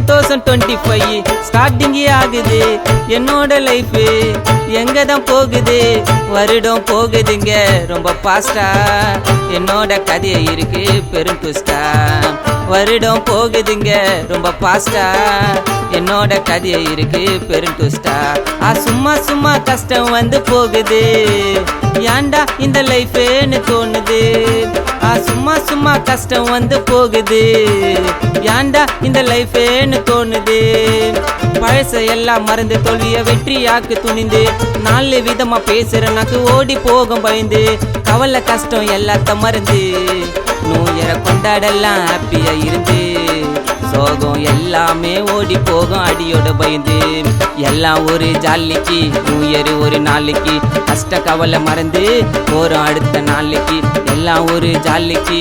2025 starting ஆகுது என்னோட life எங்க தான் போகுது வருடம் போகுதுங்க ரொம்ப ஃபாஸ்டா என்னோட கதையை இருக்கு பெரும் ட்விஸ்டா வருடம் போகுதுங்க ரொம்ப ஃபாஸ்டா என்னோட கதையை இருக்கு பெரும் ட்விஸ்டா சும்மா சும்மா கஷ்டம் வந்து போகுது ஏன்டா இந்த லைஃப்னு தோணுது சும்மா சும்மா கஷ்டம் வந்து போகுது ஏன்டா இந்த லைஃப்னு தோணுது பழச எல்லாம் மறந்து தோல்விய வெற்றியாக்கு துணிந்து 4 விதமா பேசுறனாக்கு ஓடி போகும் பயந்து கவலை கஷ்டம் எல்லாத்த மறந்து நூயரை கொண்டாடலாம் ஹாப்பியா இருந்து சோகம் எல்லாமே ஓடி போகும் அடியோட பயந்து எல்லாம் ஒரு ஜாலிக்கு நூயரு ஒரு நாளைக்கு கஷ்ட கவலை மறந்து போறோம் அடுத்த நாளைக்கு எல்லாம் ஒரு ஜாலிக்கு